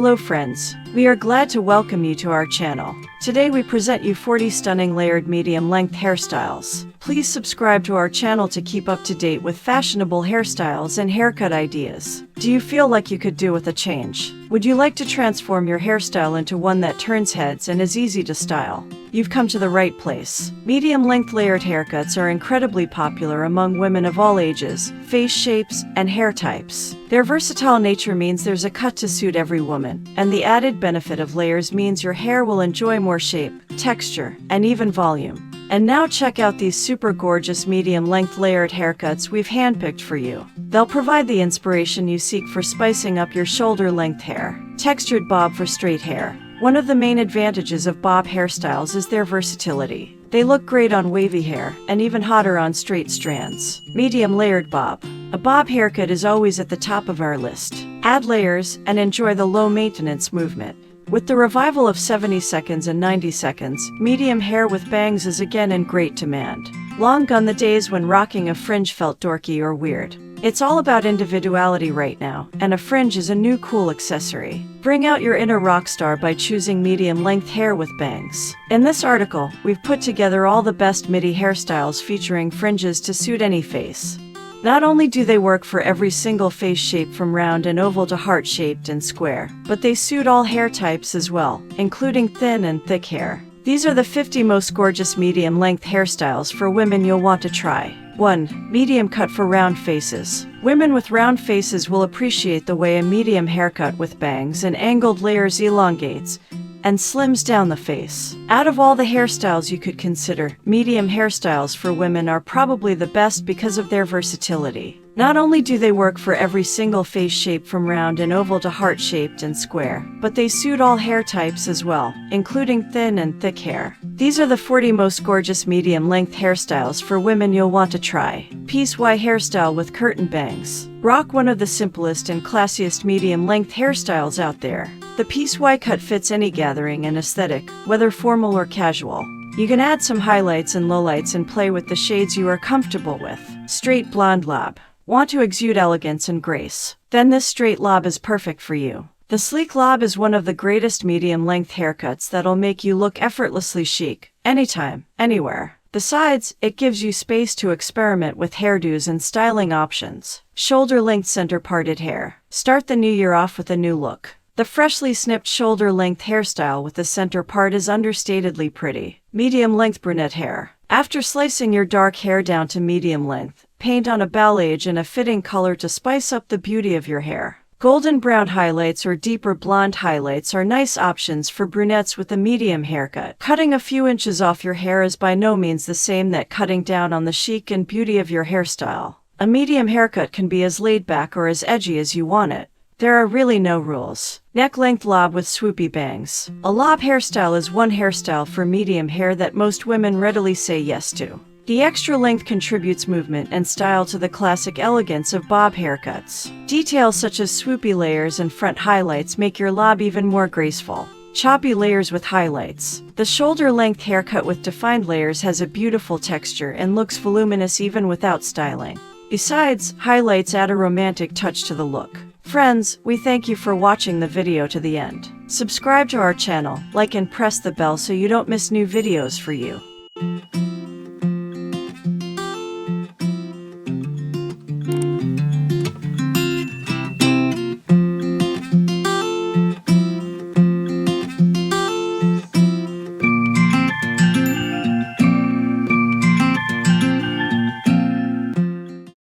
Hello friends, we are glad to welcome you to our channel. Today we present you 40 stunning layered medium length hairstyles. Please subscribe to our channel to keep up to date with fashionable hairstyles and haircut ideas. Do you feel like you could do with a change? Would you like to transform your hairstyle into one that turns heads and is easy to style? You've come to the right place. Medium length layered haircuts are incredibly popular among women of all ages, face shapes, and hair types. Their versatile nature means there's a cut to suit every woman, and the added benefit of layers means your hair will enjoy more shape, texture, and even volume. And now check out these super gorgeous medium-length layered haircuts we've handpicked for you. They'll provide the inspiration you seek for spicing up your shoulder-length hair. Textured bob for straight hair. One of the main advantages of bob hairstyles is their versatility. They look great on wavy hair, and even hotter on straight strands. Medium layered bob. A bob haircut is always at the top of our list. Add layers and enjoy the low-maintenance movement. With the revival of 70 seconds and 90 seconds, medium hair with bangs is again in great demand. Long gone the days when rocking a fringe felt dorky or weird. It's all about individuality right now, and a fringe is a new cool accessory. Bring out your inner rock star by choosing medium-length hair with bangs. In this article, we've put together all the best midi hairstyles featuring fringes to suit any face. Not only do they work for every single face shape from round and oval to heart-shaped and square, but they suit all hair types as well, including thin and thick hair. These are the 50 most gorgeous medium-length hairstyles for women you'll want to try. 1. Medium cut for round faces. Women with round faces will appreciate the way a medium haircut with bangs and angled layers elongates and slims down the face. Out of all the hairstyles you could consider, medium hairstyles for women are probably the best because of their versatility. Not only do they work for every single face shape from round and oval to heart-shaped and square, but they suit all hair types as well, including thin and thick hair. These are the 40 most gorgeous medium-length hairstyles for women you'll want to try. Piece Y hairstyle with curtain bangs. Rock one of the simplest and classiest medium-length hairstyles out there. The piece Y cut fits any gathering and aesthetic, whether formal or casual. You can add some highlights and lowlights and play with the shades you are comfortable with. Straight blonde lob. Want to exude elegance and grace? Then this straight lob is perfect for you. The sleek lob is one of the greatest medium-length haircuts that'll make you look effortlessly chic, anytime, anywhere. Besides, it gives you space to experiment with hairdos and styling options. Shoulder-length center-parted hair. Start the new year off with a new look. The freshly snipped shoulder-length hairstyle with the center part is understatedly pretty. Medium-length brunette hair. After slicing your dark hair down to medium length, paint on a balayage in a fitting color to spice up the beauty of your hair. Golden brown highlights or deeper blonde highlights are nice options for brunettes with a medium haircut. Cutting a few inches off your hair is by no means the same that cutting down on the chic and beauty of your hairstyle. A medium haircut can be as laid back or as edgy as you want it. There are really no rules. Neck-length lob with swoopy bangs. A lob hairstyle is one hairstyle for medium hair that most women readily say yes to. The extra length contributes movement and style to the classic elegance of bob haircuts. Details such as swoopy layers and front highlights make your lob even more graceful. Choppy layers with highlights. The shoulder-length haircut with defined layers has a beautiful texture and looks voluminous even without styling. Besides, highlights add a romantic touch to the look. Friends, we thank you for watching the video to the end. Subscribe to our channel, like and press the bell so you don't miss new videos for you.